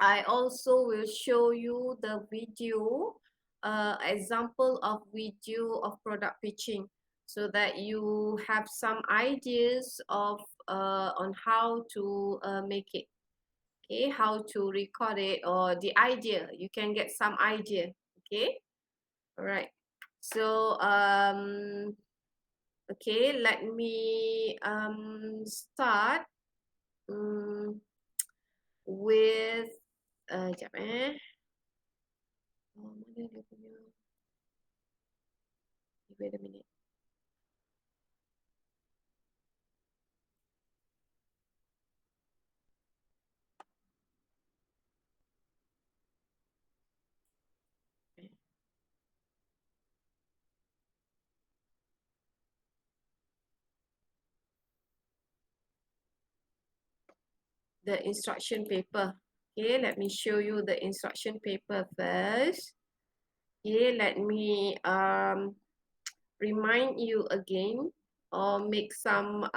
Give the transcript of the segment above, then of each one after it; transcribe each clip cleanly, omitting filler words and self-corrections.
I also will show you the video, example of video of product pitching, so that you have some ideas of on how to make it. Okay, how to record it, or the idea. You can get some idea. Okay, all right. So okay, let me start with sekejap oh, mana dia punya, wait a minute. The instruction paper. Okay, let me show you the instruction paper first. Okay, let me remind you again, or make some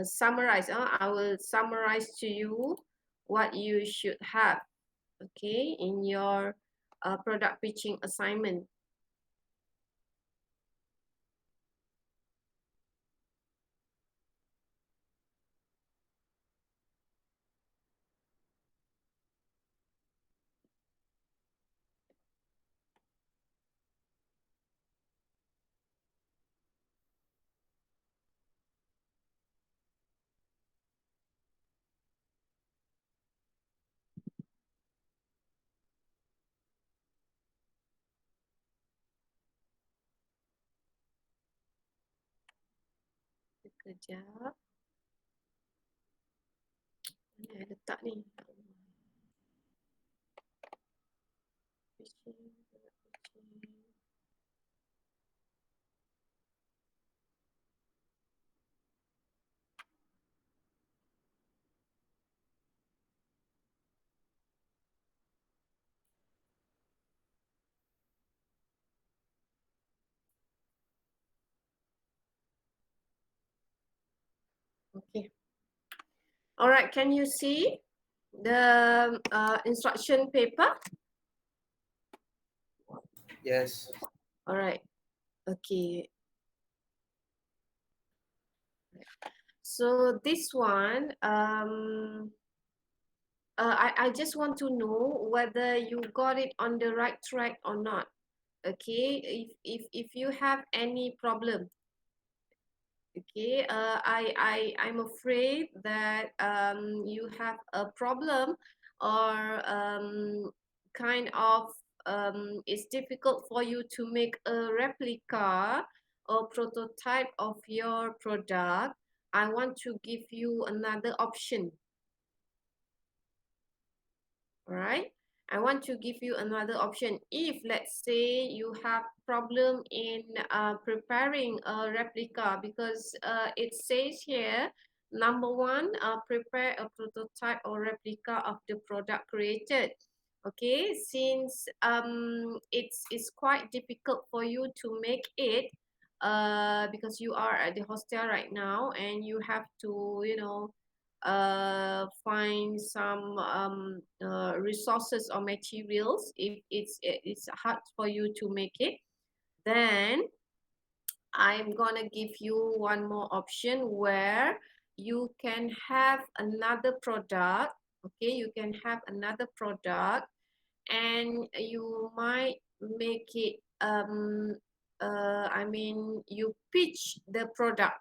summarize. I will summarize to you what you should have, okay, in your product pitching assignment. Sekejap. Mana letak ni? Okay. All right, can you see the instruction paper? Yes. All right. Okay. So this one, I just want to know whether you got it on the right track or not. Okay, if you have any problem, okay, I'm afraid that you have a problem, or kind of it's difficult for you to make a replica or prototype of your product. I want to give you another option. All right, I want to give you another option. If let's say you have problem in preparing a replica, because it says here, number one, prepare a prototype or replica of the product created. Okay, since it's quite difficult for you to make it, because you are at the hostel right now, and you have to, you know, find some resources or materials. If it's hard for you to make it, then I'm gonna give you one more option where you can have another product. Okay, you can have another product, and you might make it I mean, you pitch the product.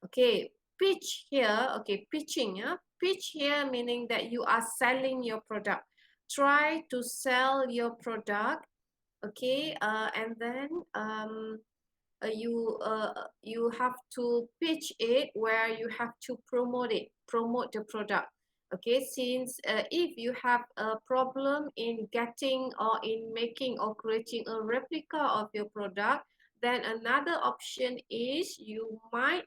Okay, pitch here, okay, pitching, yeah? Pitch here meaning that you are selling your product. Try to sell your product, okay, and then you have to pitch it where you have to promote the product. Okay, since if you have a problem in getting or in making or creating a replica of your product, then another option is you might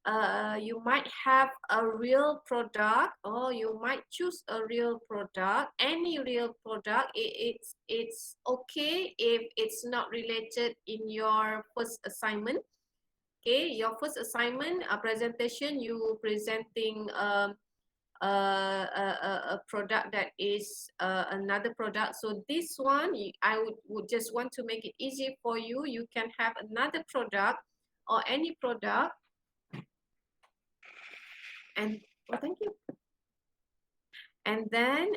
have a real product, or you might choose a real product, any real product. It's okay if it's not related in your first assignment. Okay, your first assignment presentation, you presenting a product that is another product. So this one, I would just want to make it easy for you. You can have another product or any product, and oh, thank you. And then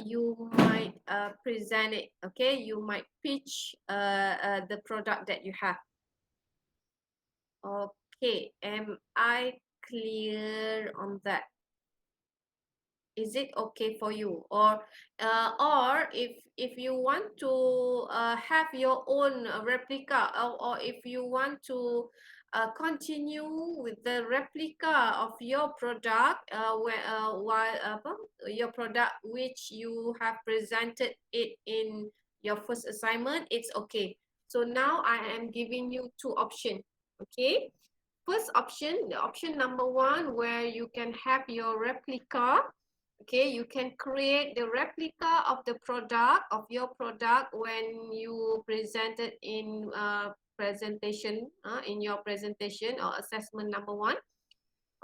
you might present it. Okay, you might pitch the product that you have. Okay, am I clear on that? Is it okay for you? Or if you want to have your own replica, or if you want to continue with the replica of your product your product which you have presented it in your first assignment, it's okay. So now I am giving you two options. Okay, first option, the option number one, where you can have your replica. Okay, you can create the replica of the product, of your product, when you present it in presentation, in your presentation or assessment number one.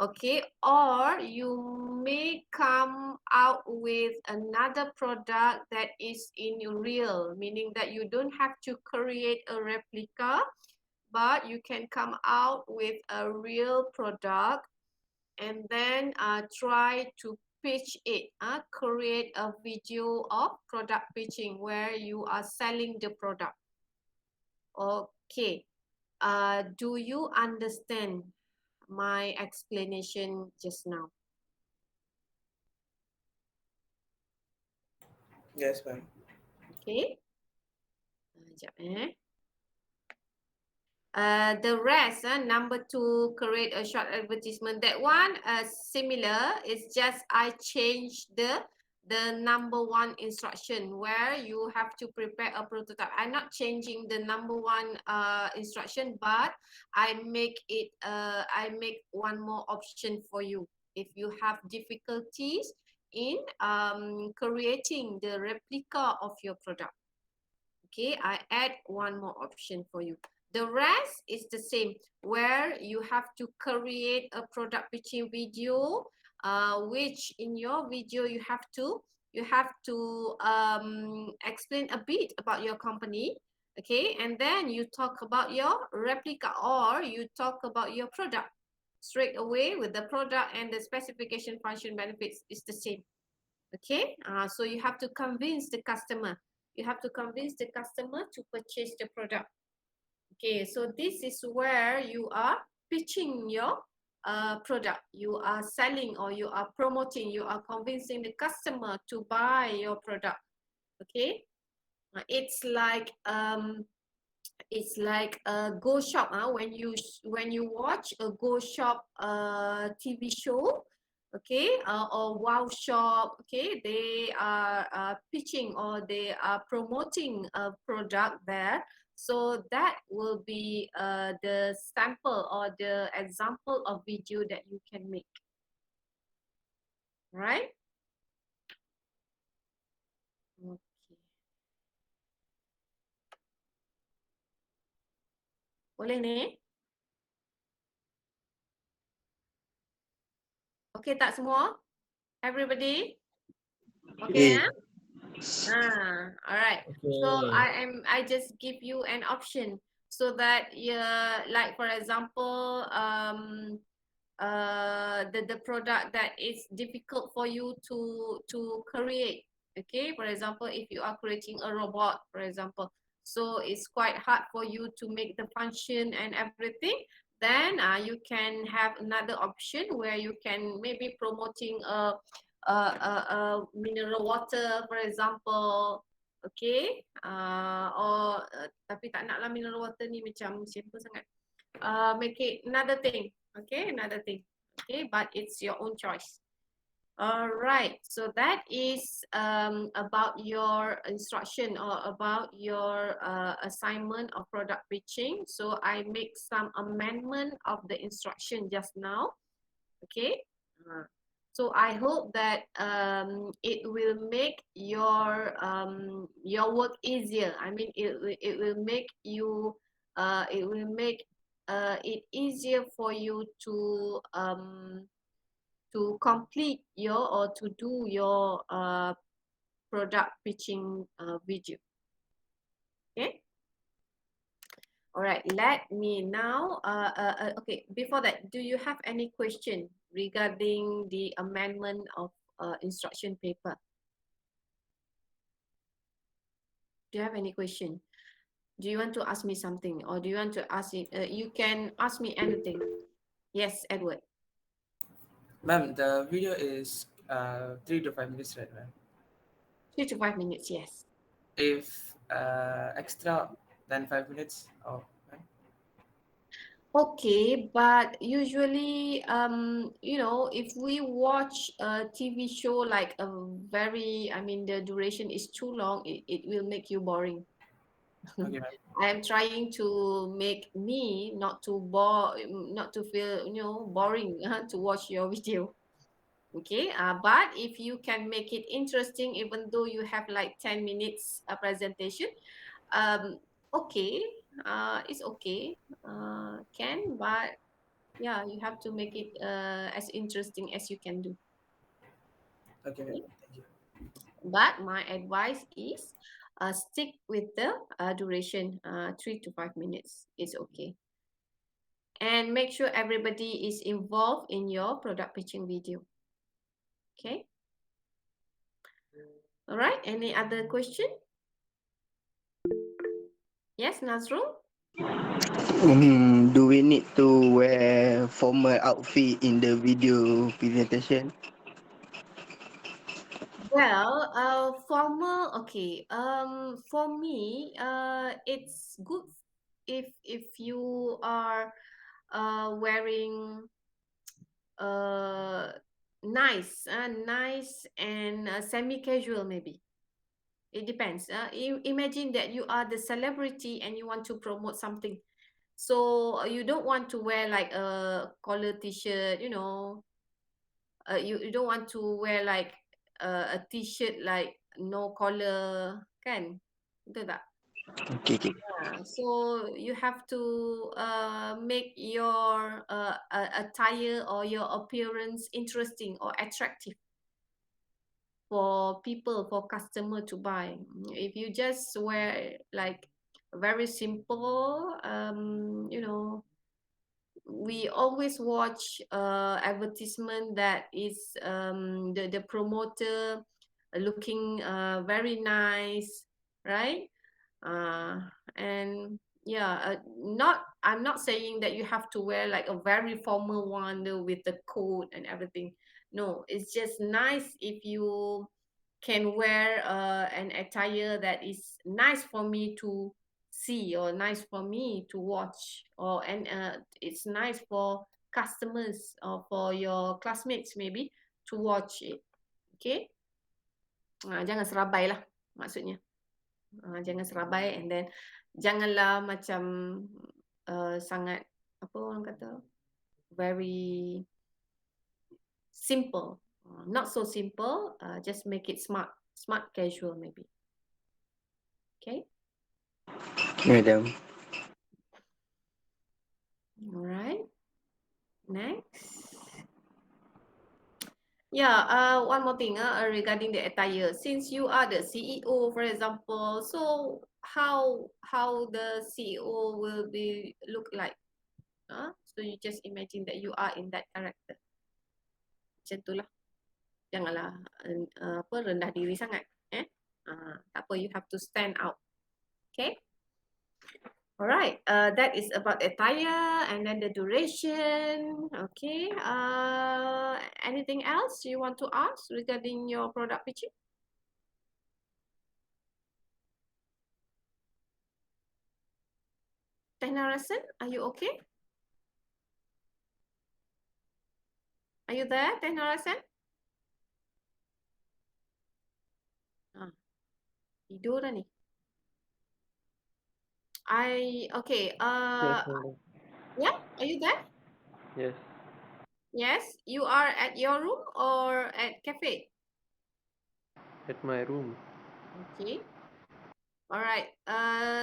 Okay, or you may come out with another product that is in real, meaning that you don't have to create a replica, but you can come out with a real product and then try to pitch it, create a video of product pitching where you are selling the product. Okay, do you understand my explanation just now? Yes, ma'am. Okay, sekejap the rest, number two, create a short advertisement. That one, similar. It's just I changed the number one instruction where you have to prepare a prototype. I'm not changing the number one instruction, but I make it. I make one more option for you if you have difficulties in creating the replica of your product. Okay, I add one more option for you. The rest is the same, where you have to create a product pitching video, which in your video you have to explain a bit about your company. Okay, and then you talk about your replica, or you talk about your product straight away with the product, and the specification, function, benefits is the same. Okay, so you have to convince the customer. You have to convince the customer to purchase the product. Okay, so this is where you are pitching your product. You are selling, or you are promoting, you are convincing the customer to buy your product. Okay, it's like a Go Shop. When you watch a Go Shop TV show, okay, or Wow Shop, okay, they are pitching, or they are promoting a product there. So that will be the sample or the example of video that you can make, right? Okay. Boleh ni? Okay tak semua? Everybody? Okay, Okay. Alright. So Okay. I just give you an option so that, yeah, like for example, the product that is difficult for you to create. Okay, for example, if you are creating a robot, for example, so it's quite hard for you to make the function and everything, then you can have another option where you can maybe promoting a mineral water, for example. Okay, or tapi tak nak lah mineral water ni macam simple sangat. Make it another thing. Okay, another thing. Okay, but it's your own choice. All right, so that is about your instruction, or about your assignment of product pitching. So I make some amendment of the instruction just now. Okay, so I hope that it will make your work easier. I mean, it will make you it easier for you to to complete your or to do your product pitching video. Okay. All right. Let me now. Okay. Before that, do you have any question regarding the amendment of instruction paper? Do you have any question? Do you want to ask me something, or do you want to ask it? You can ask me anything. Yes, Edward. Ma'am, the video is 3 to 5 minutes, right, ma'am? 3 to 5 minutes. Yes. If extra than 5 minutes, oh, ma'am. Okay, but usually, if we watch a TV show like a very, I mean, the duration is too long, it will make you boring. Okay, ma'am. I am trying to make me not to not to feel, boring to watch your video. Okay, but if you can make it interesting, even though you have like 10 minutes presentation, um, okay, it's okay, but yeah, you have to make it as interesting as you can do. Okay, ma'am. Okay? Thank you. But my advice is stick with the duration, 3 to 5 minutes. It's okay. And make sure everybody is involved in your product pitching video. Okay. All right. Any other question? Yes, Nazrul? Do we need to wear formal outfit in the video presentation? Well, formal, okay. For me, it's good if you are wearing uh nice and semi-casual maybe. It depends. Imagine that you are the celebrity and you want to promote something. So you don't want to wear like a collar t-shirt, you don't want to wear like a t-shirt like no collar, kan? Betul tak? Okay, okay. So you have to make your attire or your appearance interesting or attractive for people, for customer to buy. If you just wear like very simple, we always watch advertisement that is the promoter looking very nice, right? uh, and yeah, not I'm not saying that you have to wear like a very formal one with the coat and everything. No, it's just nice if you can wear an attire that is nice for me to see or nice for me to watch, or and it's nice for customers or for your classmates maybe to watch it. Okay. Jangan serabai lah maksudnya. Jangan serabai, and then janganlah macam sangat apa orang kata very simple. Not so simple, just make it smart casual maybe. Okay. Madam. All right. Next. Yeah, one more thing regarding the attire. Since you are the CEO, for example, so how the CEO will be look like? So you just imagine that you are in that character. Macam itulah. Janganlah apa rendah diri sangat. Tak apa, you have to stand out. Okay? Alright, that is about attire and then the duration. Okay. Anything else you want to ask regarding your product pitching? Tehnarasan, are you okay? Are you there, Tehnarasan? Tidur dah ni. Okay. Yes, madam. Yeah, are you there? Yes, Yes, you are at your room or at cafe? at my room. Okay. All right.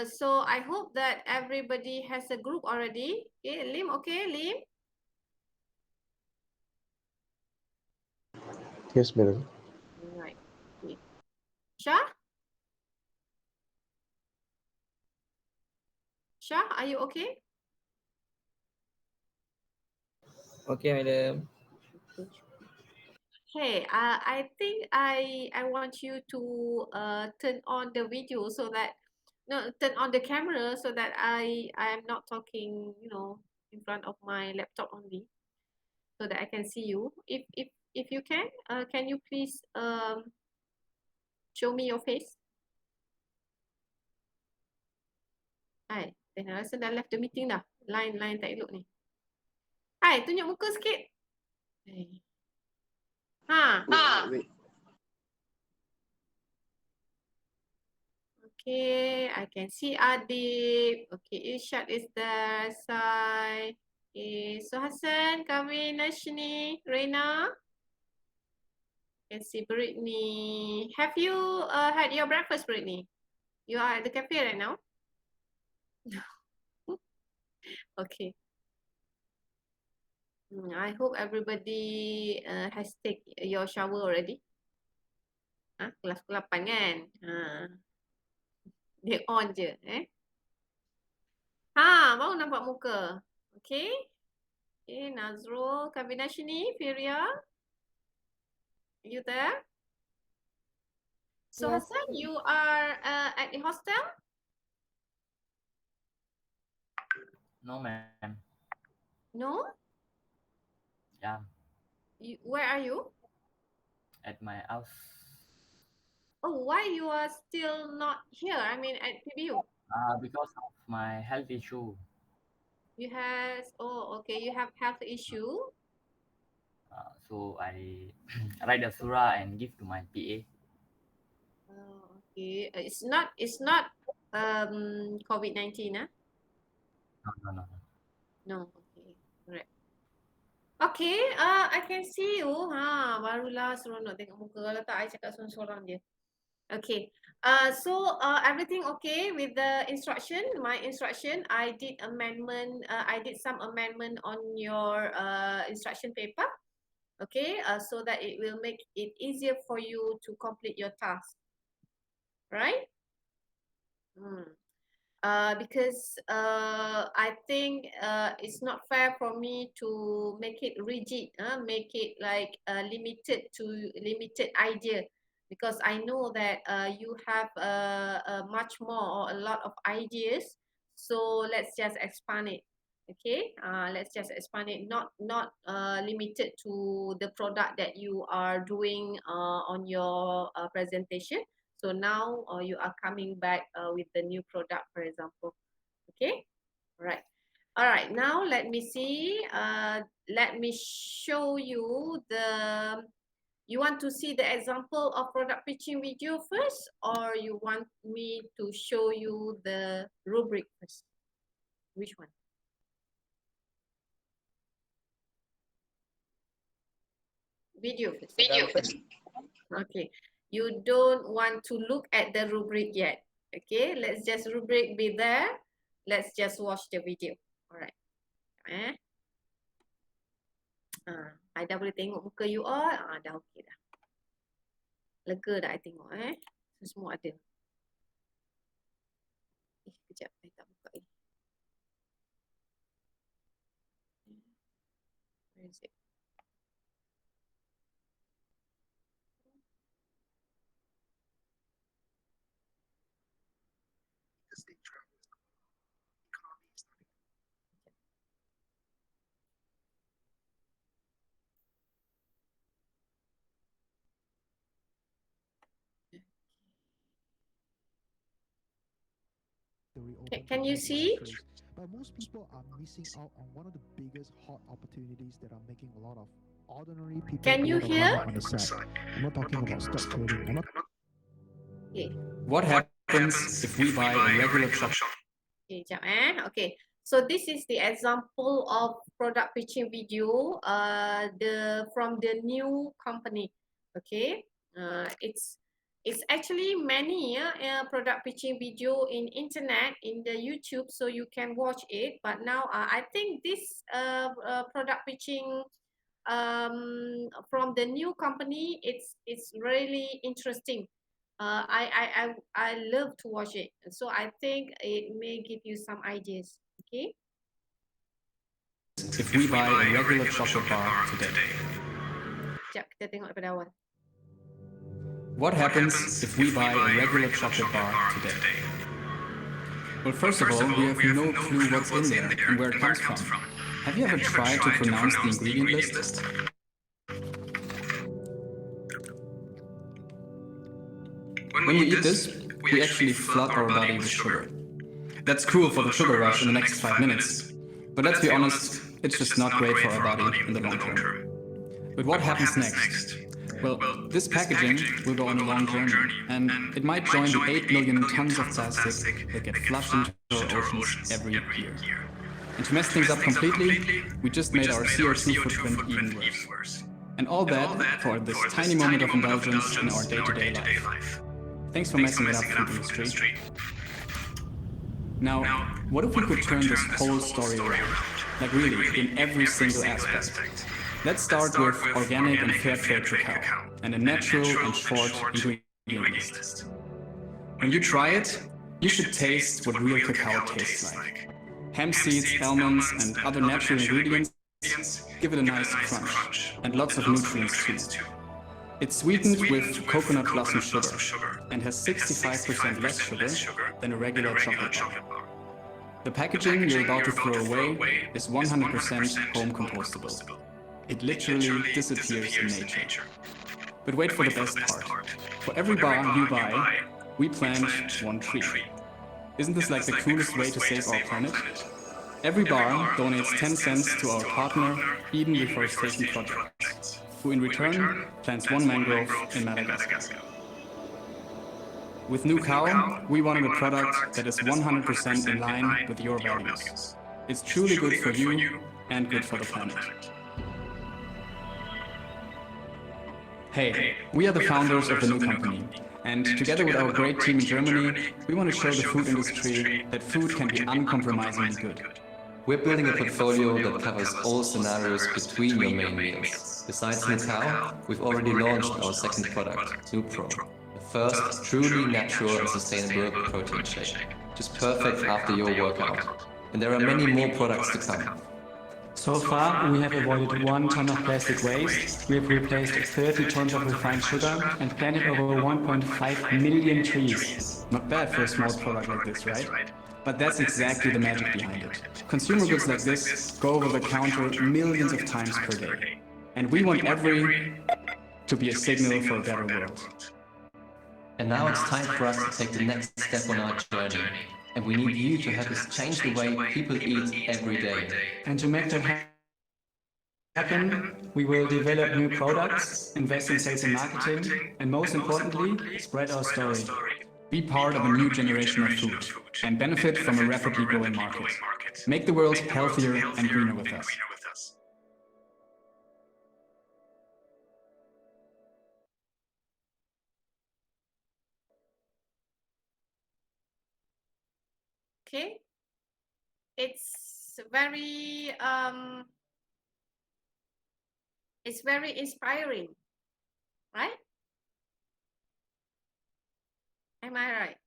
So I hope that everybody has a group already. Okay, Lim. Okay, Lim. Yes, madam. Right. Okay. Shah? Shah, are you okay? Okay, madam. Hey, I think I want you to turn on the video so that no turn on the camera so that I am not talking, you know, in front of my laptop only, so that I can see you. If you can you please show me your face? Hai, saya rasa dah left the meeting dah. Line tak elok ni. Hai, tunjuk muka sikit. Hai. Ha. Wait. Okay, I can see Adib. Okay, Irshad is there. Sai. Okay, so Hassan, Kavin, Nashni, Reina. Can see Brittany. Have you had your breakfast, Brittany? You are at the cafe right now? Okay. I hope everybody has take your shower already. Kelas ke-8 kan? Dia on je. Baru nampak muka. Okay. Okay, Nazrul, Kabinashini, Firia. You there? So Yes. Hassan, you are at the hostel? No, ma'am. No? Yeah, Where are you? at my house. Oh, why you are still not here? I mean, at PBU. Because of my health issue. You have, oh, okay, you have health issue. So I write a surah and give to my PA. Oh, okay. It's not COVID-19, huh? No. No, okay. Correct. Okay, I can see you. Barulah seronok tengok muka. Kalau tak, I cakap sorang-sorang je. Okay. So everything okay with the instruction? My instruction, I did amendment. I did some amendment on your instruction paper. Okay. So that it will make it easier for you to complete your task. Right? Because I think it's not fair for me to make it rigid, make it like limited idea, because I know that you have much more or a lot of ideas. So let's just expand it. Okay, let's just expand it. Not limited to the product that you are doing on your presentation. So now you are coming back with the new product, for example. Okay, all right. Now let me see. Let me show you the. You want to see the example of product pitching video first, or you want me to show you the rubric first? Which one? Video first. Video first. Okay. You don't want to look at the rubric yet. Okay, let's just rubric be there. Let's just watch the video. Alright. I dah boleh tengok muka you all. Dah okey dah. Lega dah I tengok Semua ada. Kejap, I tak buka ni. Where is it? Can you see? But most people are missing out on one of the biggest hot opportunities that are making a lot of ordinary people. Can you hear? On the side. I'm not talking about stock trading. Okay. What happens if we buy a regular truck? Okay, jap Okay. So this is the example of product pitching video from the new company. Okay. It's actually many product pitching video in internet in the YouTube, so you can watch it. But now I think this product pitching from the new company, it's really interesting. I love to watch it, so I think it may give you some ideas. Okay. If we buy a regular chocolate bar today, Sekejap, kita tengok daripada awal. what happens if we buy a regular chocolate bar today? Well, first of all, we have no clue what's in there and where it comes from. Have you ever tried to pronounce the ingredient list? When we eat this, we actually flood our body with sugar. That's cool for the sugar rush in the next 5 minutes. But let's be honest, it's just not great for our body in the long term. But what happens next? Well, this packaging will go on a long journey, and it might join the 8 million tons of plastic that get flushed into our oceans every year. And to mess things up completely, we just made our CO2 footprint even worse. And all that for this tiny moment of indulgence in our day-to-day life. Thanks for messing it up, food industry. Now, what if we could turn this whole story around? Like really, in every single aspect. Let's start with organic and fair trade cacao, and a natural and short ingredient list. When you try it, you should taste what real cacao tastes like. Hemp seeds, almonds, and other natural ingredients give it a nice crunch, and lots of nutrients too. It's sweetened with coconut blossom sugar, and has 65% less sugar than a regular chocolate bar. The packaging you're about to throw away is 100% home compostable. It literally disappears in nature. But wait for the best part. For every bar you buy, we plant one tree. Isn't this like the coolest way to save our planet? Every bar donates 10 cents to our partner, Eden Reforestation Project, who in return plants one mangrove in Madagascar. With New Cow, we wanted a product that is 100% in line with your values. It's truly good for you and good for the planet. Hey, we are the founders of the new company, and together with our great team in Germany, we want to show the food industry that food can be uncompromisingly good. We're building a portfolio that covers all scenarios between your main meals. Besides New Cow, we've already launched our second product, New Pro, the first truly natural and sustainable protein shake, which is perfect after your workout. And there are many more products to come. So far, we have avoided 1 ton of plastic waste, we have replaced 30 tons of refined sugar, and planted over 1.5 million trees. Not bad for a small product like this, right? But that's exactly the magic behind it. Consumer goods like this go over the counter millions of times per day. And we want every to be a signal for a better world. And now it's time for us to take the next step on our journey. And we need you to help us change the way people eat every day. And to make that happen, we will develop new products, invest in sales and marketing, and most importantly, spread our story. Be part of a new generation of food and benefit from a rapidly growing market. Make the world healthier and greener with us. Okay. It's very inspiring, right? Am I right?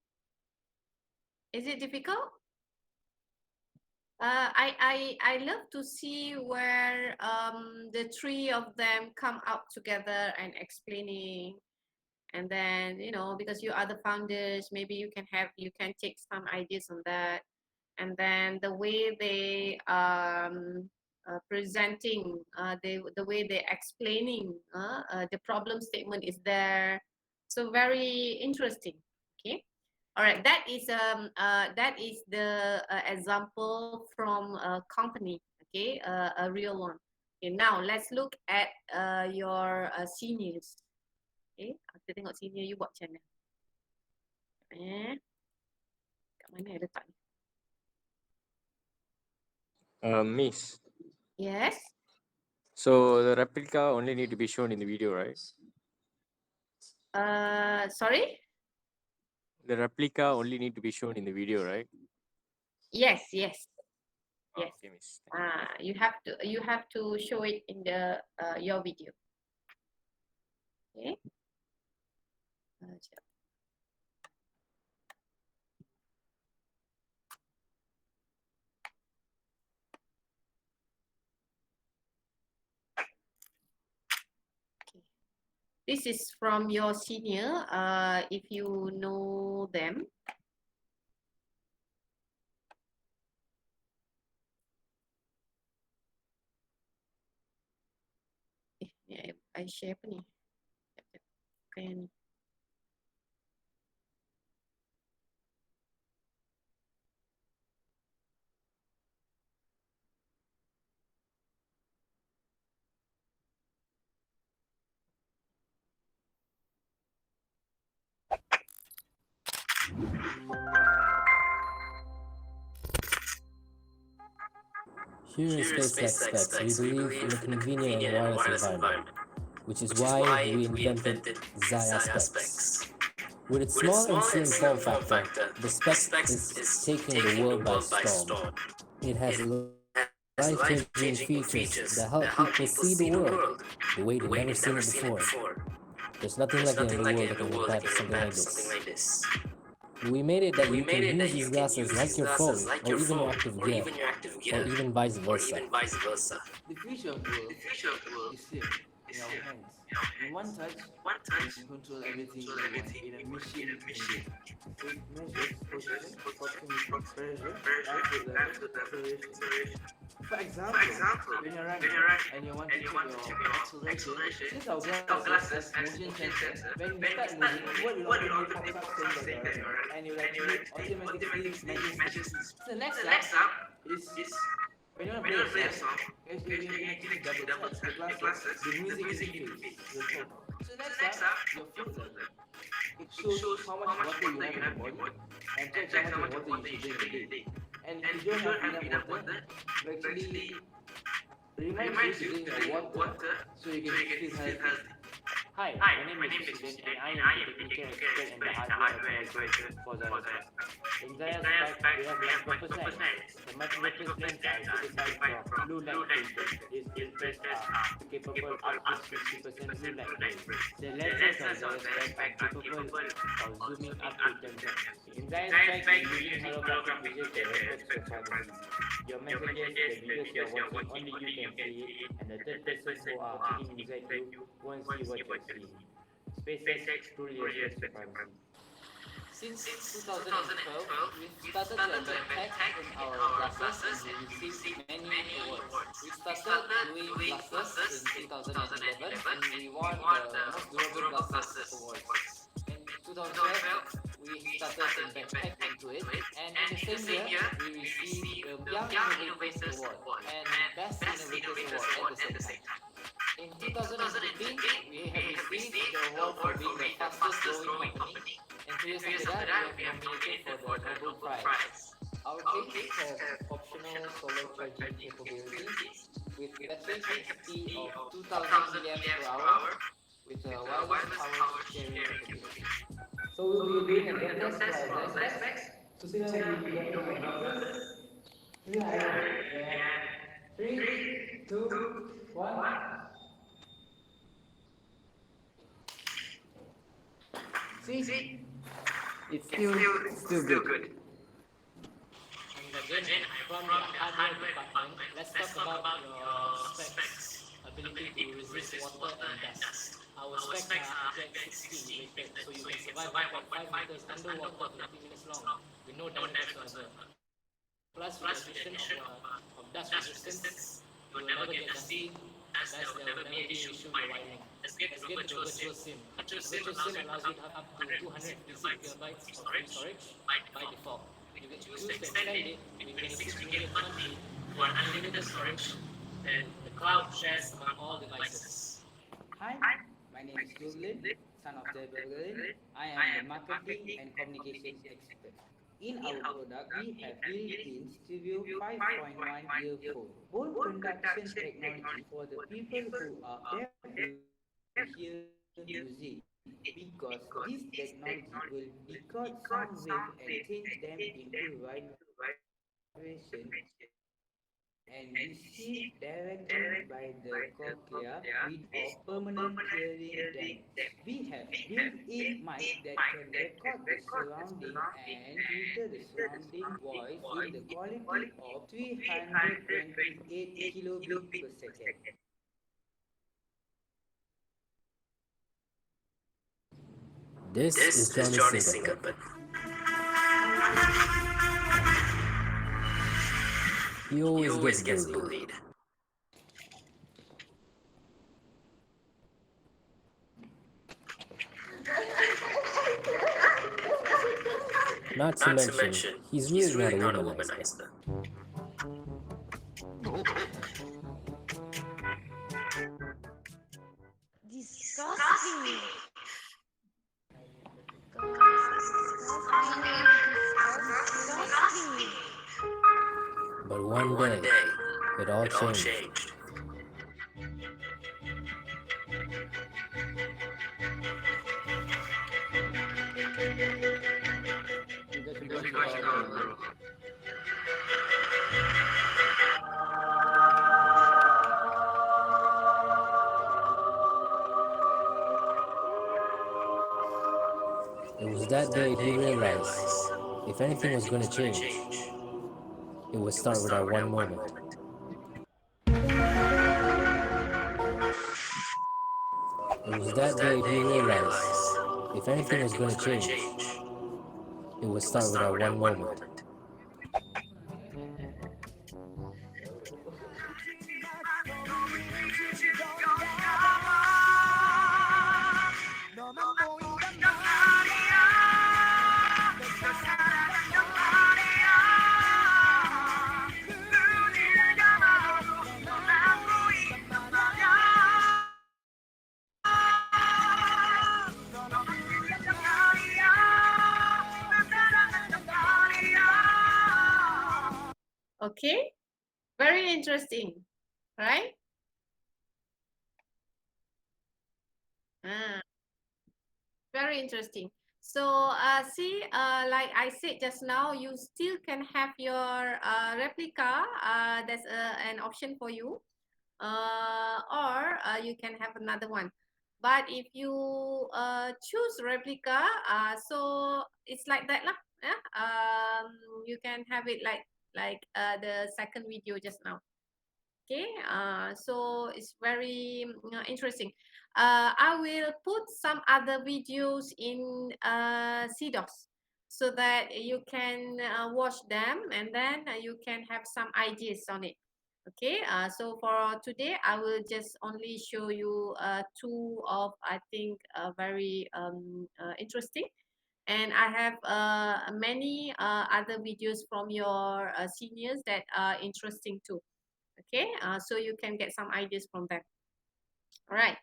Is it difficult? I love to see where the three of them come out together and explaining, and then because you are the founders, maybe you can take some ideas on that, and then the way they presenting, the way they're explaining the problem statement is there, so very interesting. Okay. All right, that is the example from a company, okay, a real one. Okay, now let's look at your seniors. Okay, kita tengok senior you buat macam mana. Kat mana letak ni? Miss. Yes. So the replica only need to be shown in the video, right? Sorry? The replica only need to be shown in the video, right? Yes, yes. Yes. Okay, miss. Thank you. You have to show it in the your video. Okay. Sekejap. Okay. This is from your senior. If you know them. I share apa ni? Kan. Here at SpaceX Specs, we believe in a convenient and wireless environment, which is why we invented Zaya Specs. With its small and slim form factor, the Specs is taking the world by storm. It has life-changing features that help people see the world the way they've never seen it before. There's nothing like it in the world that can compare to something like this. We made it that you can use these glasses like your phone, or even your active gear, or even vice versa. The future of work is here in our hands. In one touch, you can control everything you want in a machine engine. It measures position, proximity, pressure, airflow level, acceleration. For example, when you're running and you want to check your acceleration, since our glasses has motion sensor, when you start moving, what will automatically pops up saying that you're running, and you actually automatically matches the speed. So next up is when you want to play a song, you can actually double tap the glasses, the music interface will talk. So next up, your fluid level. It shows how much water you have in your body and checks how much of water you should drink a day. And if you don't have enough water, it actually reminds you to drink your water so you can feel healthy. Hi, my name is Sudin and I am the technical expert and the hardware advisor for Zaya Specs. In Zaya Specs, we have multiple purpose lens. The multi-purpose lens are certified for blue light filter. These filters are capable up to 60% blue light range. The lenses of Zaya Specs are capable of zooming up to 10 times. In Zaya Specs, we're using holographic visuals that reflects your privacy. Your messages, the videos you are watching, only you can see it, and the third person who are sitting beside you won't see what you're seeing. SpaceX truly respects your privacy. Since 2012, we've started to embed tech in our glasses and we received many awards. We started doing glasses in 2011 and we won the Most Durable Glasses Awards. In 2012, we started to embed tech into it, and in the same year, we received the Young Innovators Award and Best Innovators Award at the same time. In 2015, we have received the award for being the fastest growing company, and 2 years after that, we have nominated for the Nobel Prize. Our case have optional solar charging capabilities with battery capacity of 2000 milliamps per hour with a wireless power sharing capability. So we'll be doing a demo test for our Zaya Specs. So see how we get on our glasses. Yeah. 3, 2, 1. See? It's still good. And again, from the hardware department, let's talk about your specs ability to resist water and dust. Our specs are IPX16 rated, so you can survive 1.5 meters underwater for 30 minutes long with no damage whatsoever. Plus, with the addition of dust resistance, you will never get dusty, thus there will never be an issue with your wiring. Let's get to the virtual SIM. Virtual SIM allows you to have up to 256 gigabytes of free storage by default. You can choose to extend it with 26 ringgit monthly for unlimited storage, and the cloud shares among all devices. Hi, my name is Juzlin, son of Jai. I am the marketing and communications expert. In our product, we have built-in Studio 5.1 earphone, whole production technology for the people who are deaf to hear music, because this technology will decode sound wave and change them into vibration and received directly by the cochlea without permanent hearing damage. We have built-in mics that can record the surrounding and filter the surrounding voice in the quality of 328 kilobit per second. This is Johnny Singleton. He always gets bullied. Not to mention, he's really not a womanizer. Disgusting. Disgusting. But one day, it all changed. It was that day he realized if anything was going to change, it would start with that one moment. It was that day he realized if anything was going to change, it would start with that one moment. Okay, very interesting, right? Very interesting. So see, like I said just now, you still can have your replica. There's an option for you, or you can have another one. But if you choose replica, so it's like that lah. Yeah? You can have it like the second video just now. Okay, so it's very interesting. I will put some other videos in CDOS so that you can watch them, and then you can have some ideas on it. Okay, so for today, I will just only show you two of, I think, very interesting. And I have many other videos from your seniors that are interesting too. Okay, so you can get some ideas from them. All right,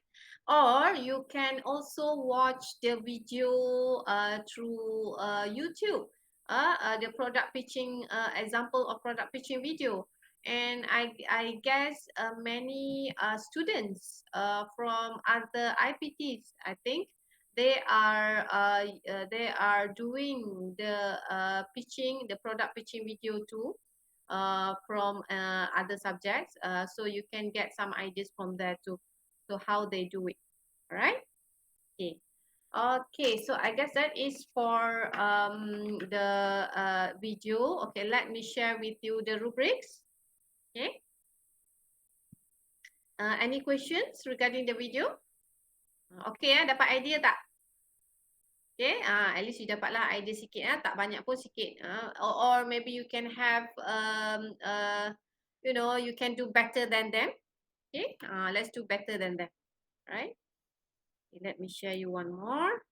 or you can also watch the video through YouTube, the product pitching example of product pitching video. And I guess many students from other IPTs, I think they are doing the pitching, the product pitching video too, from other subjects, so you can get some ideas from there too, so how they do it. All right, okay. Okay, so I guess that is for the video. Okay, let me share with you the rubrics. Okay, any questions regarding the video? Okay, dapat idea tak? Okay, at least you dapatlah idea sikit, tak banyak pun sikit. Or maybe you can have you know, you can do better than them. Okay, let's do better than them, right? Okay, let me share you one more.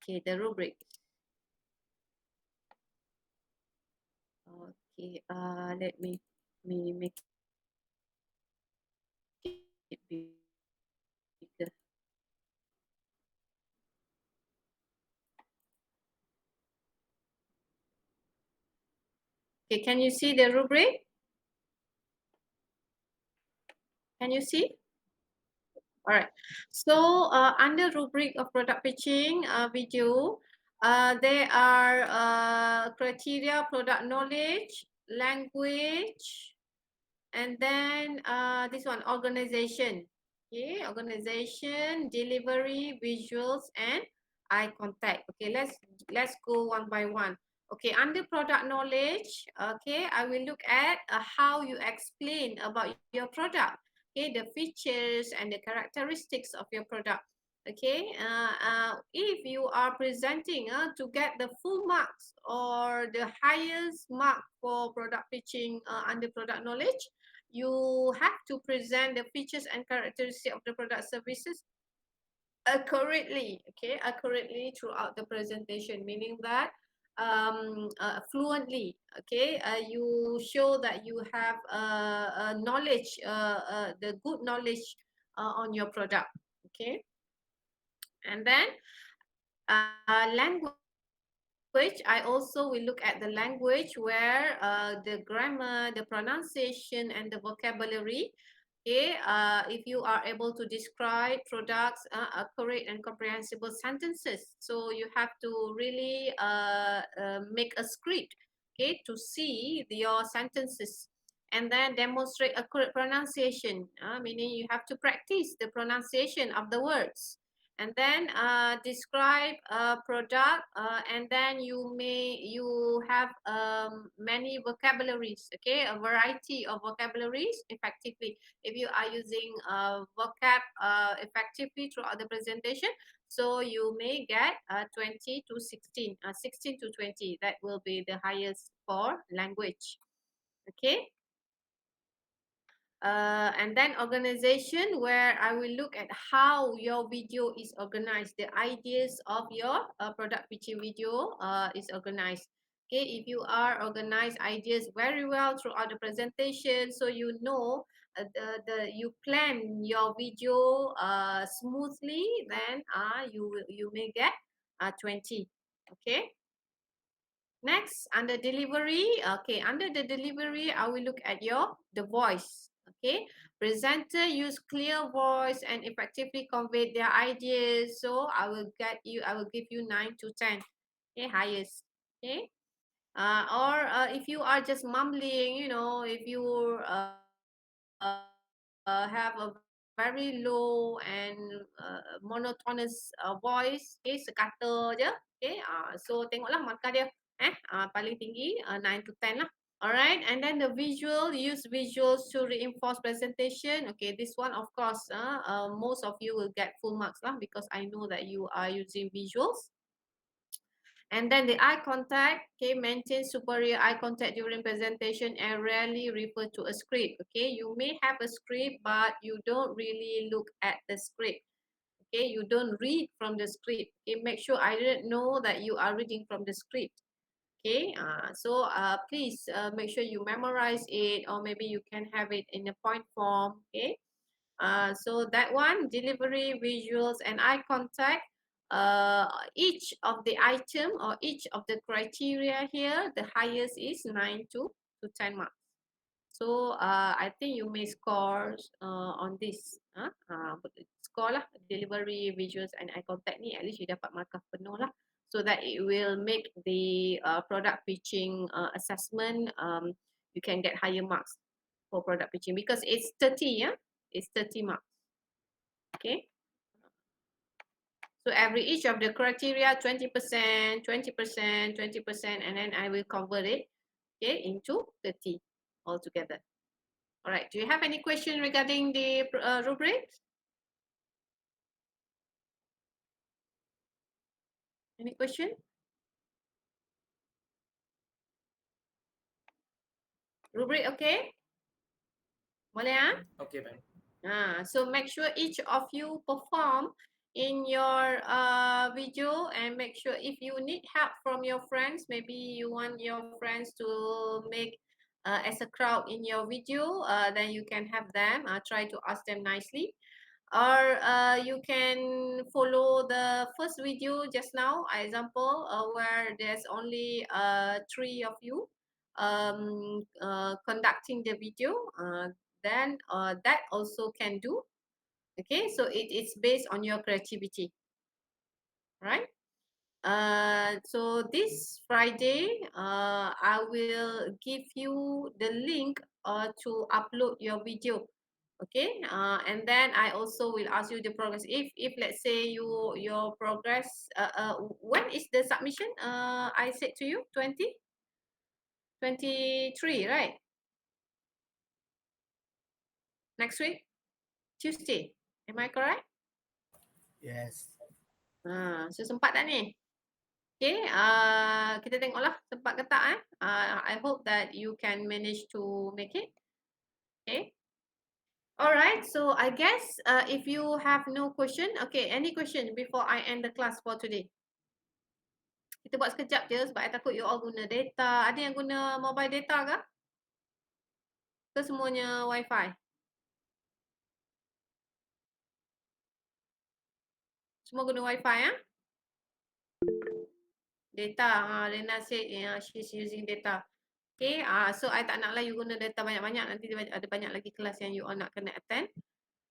Okay, the rubric. Okay, let me make it bigger. Okay, can you see the rubric? Can you see? All right. So under rubric of product pitching video, There are criteria, product knowledge, language, and then this one, organization. Okay, organization, delivery, visuals, and eye contact. Okay, let's go one by one. Okay, under product knowledge, okay, I will look at how you explain about your product. Okay, the features and the characteristics of your product. Okay, if you are presenting to get the full marks or the highest mark for product pitching under product knowledge, you have to present the features and characteristics of the product services accurately, okay, accurately throughout the presentation, meaning that fluently, okay, you show that you have knowledge, the good knowledge on your product, okay. And then language, I also will look at the language where the grammar, the pronunciation, and the vocabulary. Okay, if you are able to describe products, accurate and comprehensible sentences. So you have to really make a script, okay, to see your sentences, and then demonstrate accurate pronunciation, meaning you have to practice the pronunciation of the words, and then describe a product, and then you have many vocabularies, okay, a variety of vocabularies effectively. If you are using vocab effectively throughout the presentation, so you may get 20 to 16, 16 to 20. That will be the highest for language, okay. And then organization, where I will look at how your video is organized, the ideas of your product pitching video is organized. Okay, if you are organized ideas very well throughout the presentation, so you know you plan your video smoothly, then you may get 20. Okay. Next, under delivery, okay, under the delivery, I will look at the voice. Okay, presenter use clear voice and effectively convey their ideas. So I will give you 9 to 10. Okay, highest. Okay. Or if you are just mumbling, you know, if you have a very low and monotonous voice, okay, sekata je, okay, so tengoklah markah dia, paling tinggi 9 to 10 lah. Alright, and then the visual, use visuals to reinforce presentation. Okay, this one, of course, most of you will get full marks lah, because I know that you are using visuals. And then the eye contact, okay, maintain superior eye contact during presentation and rarely refer to a script. Okay, you may have a script, but you don't really look at the script. Okay, you don't read from the script. Okay, make sure I didn't know that you are reading from the script. Okay, so please make sure you memorize it, or maybe you can have it in a point form. Okay, so that one, delivery, visuals, and eye contact. Each of the item or each of the criteria here, the highest is 9 to 10 marks. So I think you may score on this. Score lah, delivery, visuals, and eye contact ni, at least you dapat markah penuh lah, so that it will make the product pitching assessment, you can get higher marks for product pitching, because it's 30, yeah, it's 30 marks. Okay. So each of the criteria, 20%, 20%, 20%, and then I will convert it, okay, into 30 altogether. All right. Do you have any question regarding the rubrics? Any question? Rubric, okay? Boleh, ah? Okay, ma'am. So make sure each of you perform in your video, and make sure if you need help from your friends, maybe you want your friends to make as a crowd in your video, then you can have them try to ask them nicely, or you can follow the first video just now, example, where there's only 3 of you conducting the video, then that also can do. Okay, so it's based on your creativity, right? So this Friday, I will give you the link to upload your video. Okay, and then I also will ask you the progress. If let's say your progress, when is the submission? I said to you 23, right? Next week, Tuesday. Am I correct? Yes. So sempat tak ni? Okay, kita tengoklah sempat ke tak. I hope that you can manage to make it. Okay. Alright, so I guess if you have no question, okay, any question before I end the class for today? Kita buat sekejap je sebab I takut you all guna data. Ada yang guna mobile data ke? Ke semuanya wifi? Semua guna wifi ya? Data, Lena said she's using data. Okay, so I tak naklah you guna data banyak-banyak. Nanti ada banyak lagi kelas yang you all nak kena attend.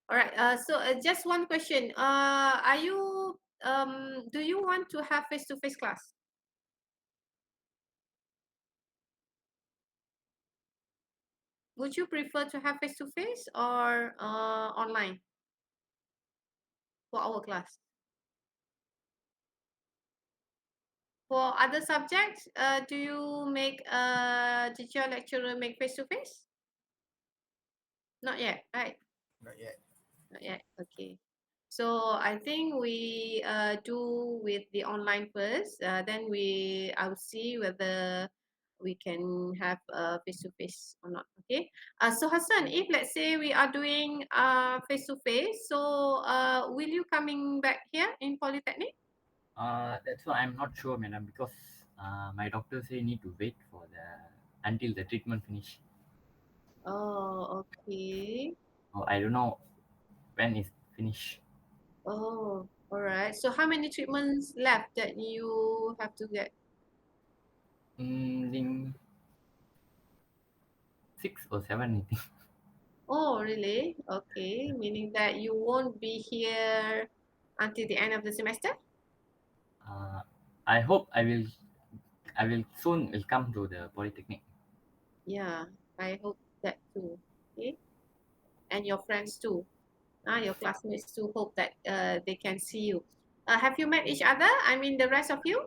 Alright, so just one question. Are you, do you want to have face-to-face class? Would you prefer to have face-to-face or online for our class? For other subjects, do you make, did your lecturer make face-to-face? Not yet, right? Not yet. Not yet, okay. So I think we do with the online first, then I'll see whether we can have face-to-face or not, okay? So Hassan, if let's say we are doing face-to-face, so will you coming back here in Polytechnic? That's why I'm not sure, madam, because my doctor say need to wait for until the treatment finish. Oh, okay. So I don't know when is finished. Oh, all right. So how many treatments left that you have to get? Think 6 or 7, I think. Oh, really? Okay, meaning that you won't be here until the end of the semester? I hope I will soon will come to the polytechnic. Yeah, I hope that too. Okay, and your friends too. Your classmates too hope that they can see you. Have you met each other? I mean, the rest of you?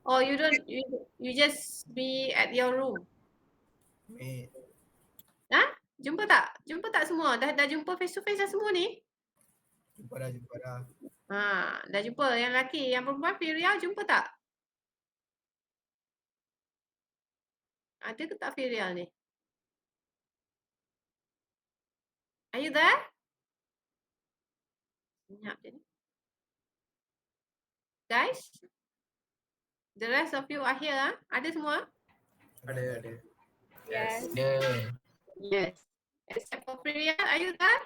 Or you don't? You just be at your room? Me. Jumpa tak? Jumpa tak semua? Dah jumpa face to face dah semua ni? Jumpa dah. Dah jumpa. Yang lelaki, yang perempuan, Firia jumpa tak? Ada ke tak Firia ni? Are you there? Senyap je ni. Guys? The rest of you are here, Ada semua? Ada. Yes. Ada. Yes. Except for Firia, are you there?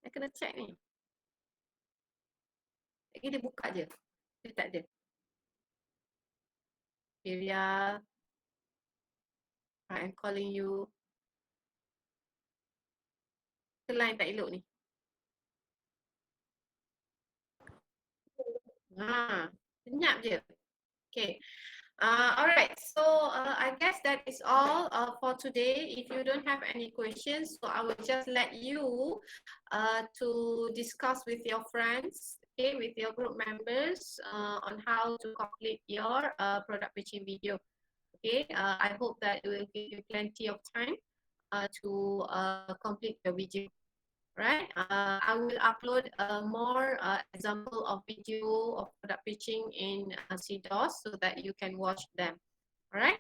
Saya kena check ni. Lagi dia buka je. Dia tak ada. Firia, I am calling you. Line tak elok ni. Senyap je. Okay. Alright, so I guess that is all for today. If you don't have any questions, so I will just let you to discuss with your friends, okay, with your group members on how to complete your product pitching video. Okay, I hope that it will give you plenty of time to complete your video. Right, I will upload more example of video of product pitching in CDOS so that you can watch them. All right,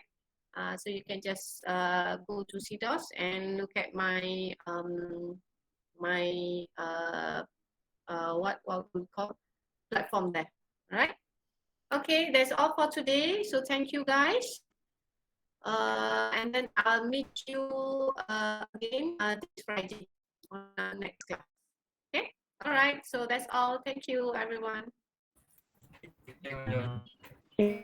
so you can just go to CDOS and look at my what we call platform there. All right. Okay, that's all for today. So thank you guys. And then I'll meet you again this Friday on our next class. Okay, all right, so that's all. Thank you, everyone. Thank you.